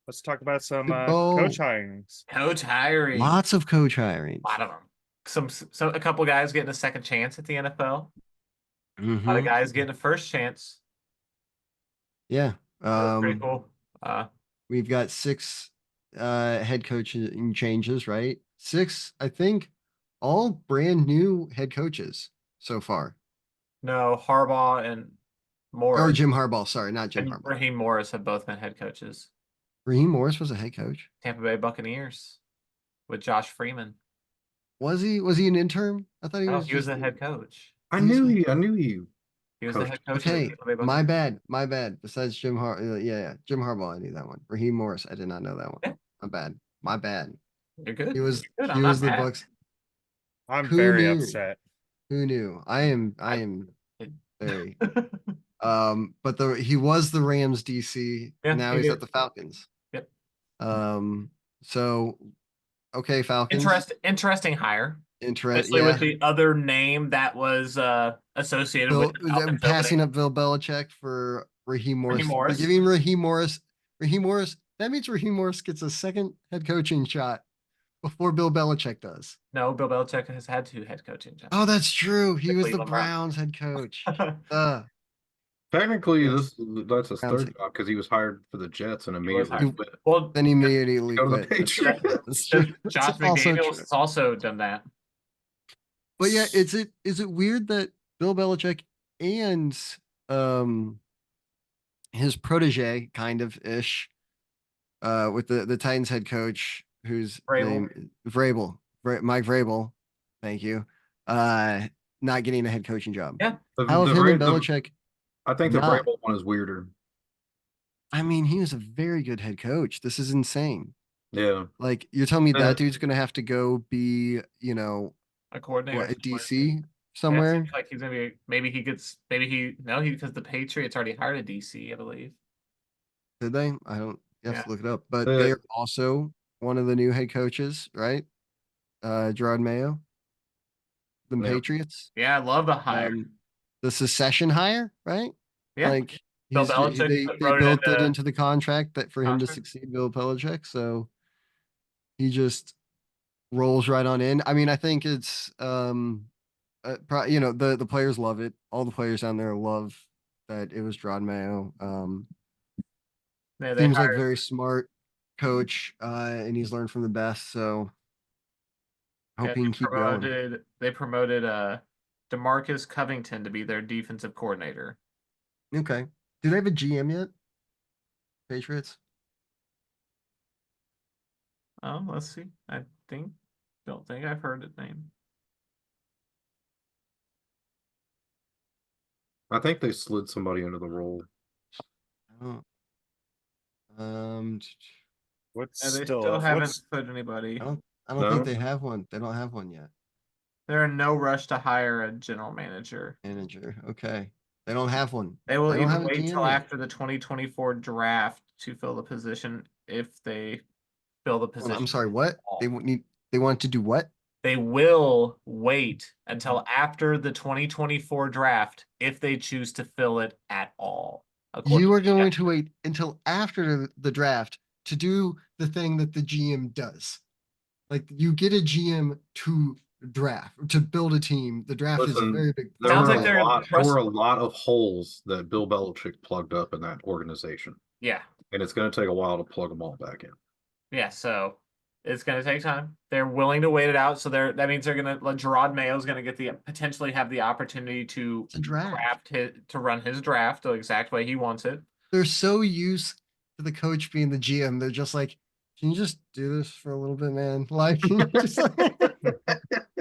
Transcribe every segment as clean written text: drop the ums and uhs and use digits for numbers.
Let's talk about some Super coach Bowl. hirings. Coach hiring, Lots of coach a hirings. lot of them. A couple guys getting a second chance at the NFL. A lot of hmm guys getting a first chance. Yeah. That was pretty cool. We've got six head coaching changes, right? Six, I think, all brand new head coaches so far. No, Harbaugh and Or Morris Jim Harbaugh, sorry, not Jim and Harbaugh. Raheem Morris have both been head coaches. Raheem Morris was a head coach. Tampa Bay Buccaneers with Josh Freeman. Was he an interim? I thought he No, was he was just the head coach. he was I knew he He was the coached. head coach of the okay. Tampa Bay My Buccaneers. bad. My bad. Besides Jim Harbaugh, I knew that one. Raheem Morris, I did not know that one. Yeah, My bad. My bad. you're good. He was You're good. I'm he not was the mad. Bucks. I'm Who very knew? upset. Who knew? I I, am it, very but he was the Rams DC. yeah, Now he he's at did. the Falcons. Yep. Um so okay, Falcons. Interesting hire, especially with Yeah. the other name that was associated with Bill the Falcons passing opening. up Bill Belichick for Raheem Raheem Morris. They're Morris. giving Raheem Morris, that means Raheem Morris gets a second head coaching shot before Bill Belichick does. No, Bill Belichick has had two head coaching Oh, jobs. that's true. He The was the Cleveland Browns. Browns head coach. Uh Technically, yes. that's his Browns third head. job because he was hired for the Jets and He was immediately hired. He, quit Well, then he to immediately go to the quit. That's true. because Patriots. That's true. That's Josh also McDaniels true. has also done that. But yeah, is it weird that Bill Belichick and um his protege kind of ish with the Titans head coach whose Vrabel. name Mike Vrabel, thank you. Uh Not getting a head coaching job. Yeah. How have The, him and Vra- Belichick I think the not? Vrabel one is weirder. I mean, he was a very good head coach. This is insane. Yeah. Like you're telling me Uh, that dude's gonna have to go be, A coordinator what, a somewhere. DC Yeah, it somewhere? seems like he's gonna be. Maybe he gets. Maybe he. No, he because the Patriots already hired a DC, I believe. Did they? I don't. You have Yeah. to look it up. But uh, they are also one of the new head coaches, right? Gerard Mayo, the yeah. Patriots. Yeah, I love the hire. Um, the secession hire, right? Yeah. Like Bill they Belichick they wrote it built it into into the contract that for him to contract. succeed Bill Belichick. So he just rolls right on in. I mean, I think it's the players love it. All the players down there love that it was Gerard Mayo. Yeah, they Seems like hired. very smart coach, and he's learned from the best. So Yeah, hope he can keep going. They promoted DeMarcus Covington to be their defensive coordinator. Okay. Do they have a GM yet? Patriots? Let's see. Don't think I've heard his name. I think they slid somebody into the role. Oh, um, What's Yeah, they still still up? haven't What's put anybody. I don't think No? they have one. They don't have one yet. They're in no rush to hire a general manager. Manager. Okay. They don't have one. They will They don't even have a wait GM till yet. after the 2024 draft to fill the position if they fill the Hold on, I'm position sorry. What? at all. They want to do what? They will wait until after the 2024 draft if they choose to fill it at all, according You to are the going to NFL. wait until after the draft to do the thing that the GM does. Like you get a GM to draft, to build a team. The draft is a Listen, very big there Sounds were part a of like that. they're gonna lot there were trust. a lot of holes that Bill Belichick plugged up in that organization. Yeah, And it's going to take a while to plug them all back in. yeah. So it's gonna take time. They're willing to wait it out. So that means they're gonna let Gerard Mayo's gonna get the potentially have the opportunity to It's a draft. run his draft the exact way he wants it. They're so used to the coach being the GM. They're just like, can you just do this for a little bit, man? Like, can you just like,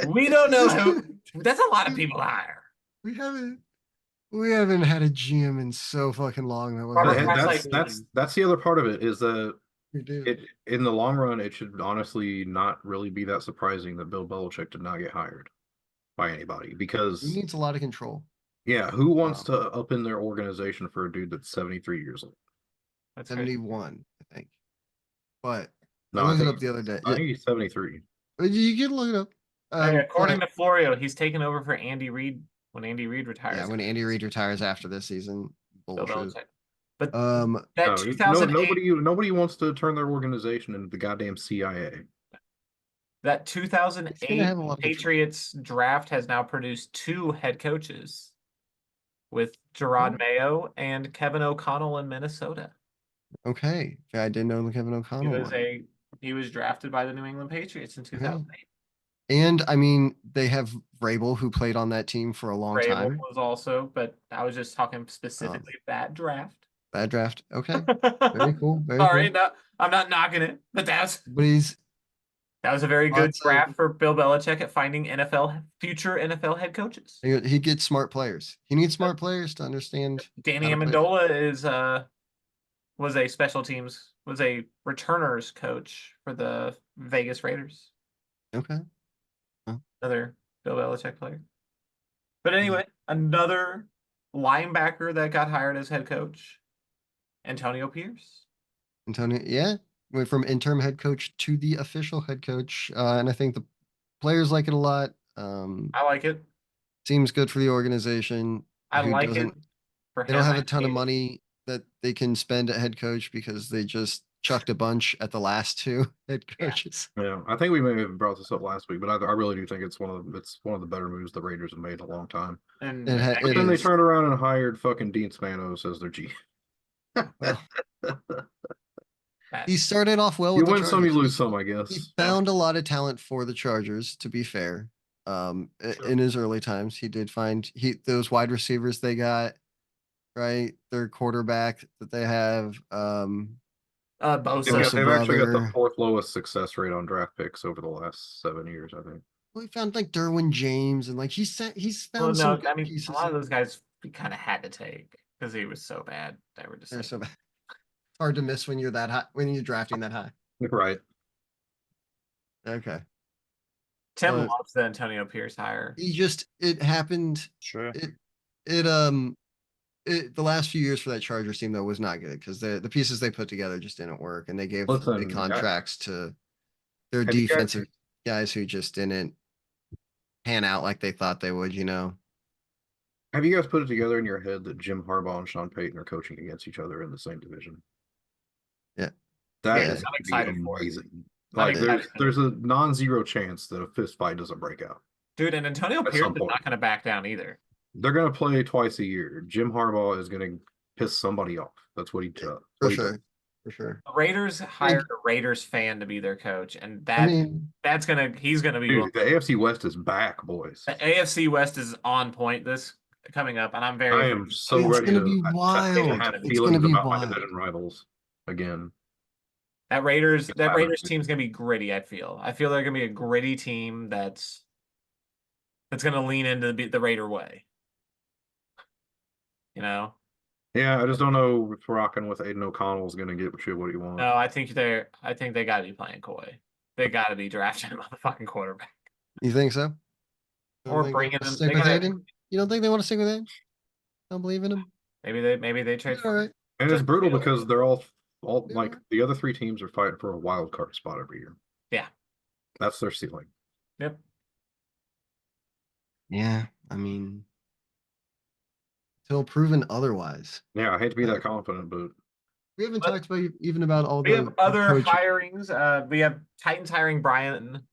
We don't you know just who. That's a lot of people to hire. we haven't we haven't had a GM in so fucking long that wasn't Robert But named Kraft's after like, that's the other part of it is that we do. it in the long run it should honestly not really be that surprising that Bill Belichick did not get hired by anybody He because needs a lot of control. yeah, who wants Um, to up in their organization for a dude that's 73 years old? that's crazy. 71, I think. But I No, looked it up the other day. I Yeah, think he's 73. you can look it up. Hey, according But to Florio, he's taken over for Andy Reid when Andy Reid yeah, retires. when Andy Reid retires after this season, Bill bullshit. Belichick. But Um, that No, 2008 nobody wants to turn their organization into the goddamn CIA. that It's 2008 gonna have a lot of control. Patriots draft has now produced 2 head coaches with Gerard Oh. Mayo and Kevin O'Connell in Minnesota. okay. I didn't know Kevin He O'Connell was went. he was drafted by the New England Patriots in 2008. And I mean, they have Vrabel who played on that team for a long Vrabel time. was also, but I was just talking specifically that draft. Bad draft. Okay. Very cool. Very Sorry, cool. no, I'm not knocking it, but But he's that was a very good lots of draft for Bill Belichick at finding future NFL head coaches. he gets smart players. He needs smart players to understand. Danny how to play. Amendola was a special teams was a returners coach for the Vegas Raiders. Okay. Another Bill Belichick player. But anyway, another linebacker that got hired as head coach, Antonio Pierce. Antonio, yeah, went from interim head coach to the official head coach, and I think the players like it a lot. I like it. Seems good for the organization. I who like it. doesn't- For They don't him, have I a ton of hate it. money that they can spend at head coach because they just chucked a bunch at the last 2 head Yeah. coaches. Yeah, I think we may have brought this up last week, but I really do think it's one of the better moves the Raiders have made in a long time. And It But then they is. turned around and hired fucking Dean Spanos as their GM. Well, that- he started off well You with the win some, you Chargers. lose some, I He guess. found a lot of talent for the Chargers, to be fair. Sure. In his early times, he did find those wide receivers they got, right? Their quarterback that they have. They've Bosa. got, Bosa they've actually got the brother. 4th lowest success rate on draft picks over the last 7 years, I think. We found like Derwin James and like he's Well, found no, some good I mean pieces. a lot of those guys we kind of had to take because he was so bad. They were just They're like, so bad. It's hard to miss when you're that high when you're drafting that high. Right. Okay. Tim but- loves the Antonio Pierce hire. It happened. Sure. The last few years for that Chargers team though was not good because the pieces they put together just didn't work, and they gave Listen, big contracts to their Have you guys- defensive guys who just didn't pan out like they thought they would. Have you guys put it together in your head that Jim Harbaugh and Sean Payton are coaching against each other in the same division? Yeah. That Yeah. is I'm gonna be excited for it. amazing. I'm Like excited. there's a non-zero chance that a fist fight doesn't break out. Dude, and Antonio At Pierce some is point. not going to back down either. They're gonna play twice a year. Jim Harbaugh is gonna piss somebody off. That's what he does. For sure. For sure. The Raiders hired a Raiders fan to be their coach, and I mean, he's gonna be Dude, the AFC West is back, boys. the AFC West is on point this coming up, and I'm very I am so It's ready gonna to be wild. have It's feelings gonna be about my wild. division rivals again. that Raiders Excited. team's gonna be gritty. I feel they're gonna be a gritty team that's gonna lean into the Raider way. You know, Yeah, I just don't know if rocking with Aiden O'Connell is gonna get what he wants. no, I think they got to be playing coy. They got to be drafting a motherfucking quarterback. you think so? Or Don't think they bringing wanna him- Stick they with gotta- Aiden? You don't think they want to stick with Aiden? Don't believe in him. Maybe they trade. All right. And it's just brutal feel- because they're all Yeah. like the other 3 teams are fighting for a wild card spot every year. Yeah. That's their ceiling. Yep. Yeah. I mean, until proven otherwise. Yeah, I hate to be that confident, but We haven't But- talked about even about all We the have other coach hirings. We have Titans hiring Brian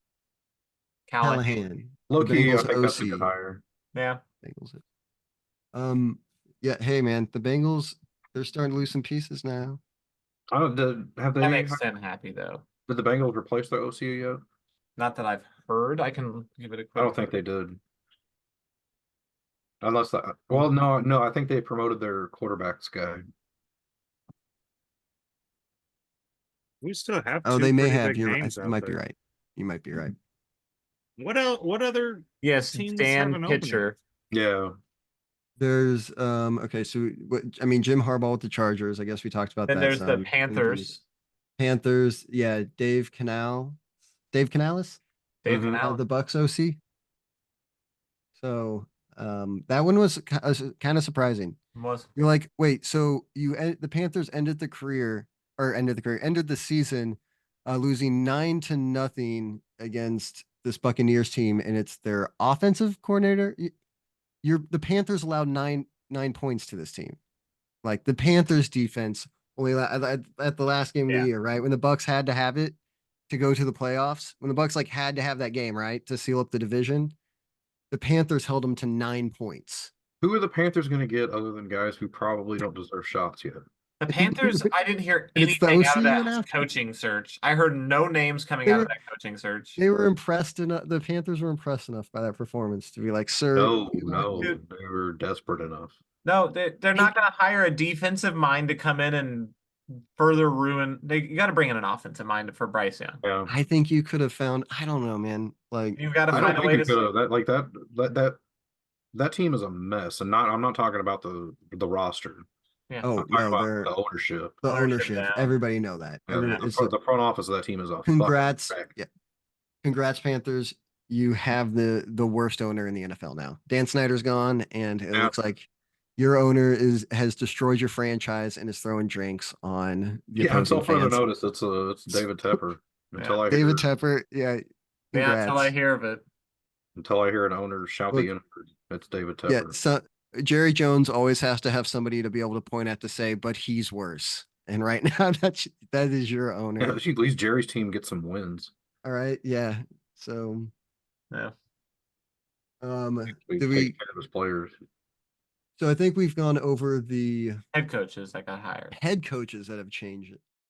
Callahan. Callahan. low the key, I Bengals think that's a good OC. hire. Yeah. Bengals. Yeah. Hey, man, the Bengals, they're starting to lose some pieces now. I don't have That they makes Tim happy though. did the Bengals replace their OC yet? Not that I've heard. I can give it a quick. I don't think they did. Unless that, well, no, I think they promoted their quarterbacks guy. We still have. Oh, two they may pretty have. big You names out might be there. right. You might be right. What else? What other? Yes, teams have Dan an opening. Pitcher. Yeah. There's okay, so I mean Jim Harbaugh with the Chargers. I guess we talked about Then that. there's the some. Panthers. Panthers, yeah, Dave Canales, Dave Mhm. Canales. the Bucks OC. So that one was kind of surprising. Was You're like, wait, so the Panthers ended the season losing 9-0 against this Buccaneers team, and it's their offensive coordinator. The Panthers allowed nine points to this team. Like the Panthers defense only at the last game of Yeah. the year, right? When the Bucks had to have it to go to the playoffs, when the Bucks like had to have that game, right, to seal up the division, the Panthers held them to 9 points. Who are the Panthers going to get other than guys who probably don't deserve shots yet? The Panthers, I didn't hear And it's the anything out of OC you went that after. coaching search. I heard no names coming They out were- of that coaching search. They were impressed enough. The Panthers were impressed enough by that performance to be like, sir, No, you know, no, they were desperate enough. No, they're not going to hire a defensive mind to come in and further ruin. You got to bring in an offensive mind for Bryce Young. Yeah, I think you could have found. I don't know, man. Like, You've got to I find don't a think way you to. could have that like that team is a mess, and I'm not talking about the roster. Yeah. oh I'm talking no, about they're the ownership. the ownership ownership. down. Everybody know that. Yeah, Everybody, it's the front office of that team is a fucking congrats. wreck. Yeah. Congrats, Panthers. You have the worst owner in the NFL now. Dan Snyder's gone, and it Yeah. looks like your owner has destroyed your franchise and is throwing drinks on the Yeah, opposing until further fans. notice, it's David Tepper. Until I David hear, Tepper, yeah. Yeah, until I Congrats. hear of it. until I hear an owner shout Look, the N-word, it's David Yeah, Tepper. so Jerry Jones always has to have somebody to be able to point at to say, but he's worse. And right now, that is your Yeah, owner. at least Jerry's team gets some wins. All right, yeah. So, Yeah. We do take we? care of his players. So I think we've gone over the Head coaches that got hired. head coaches that have changed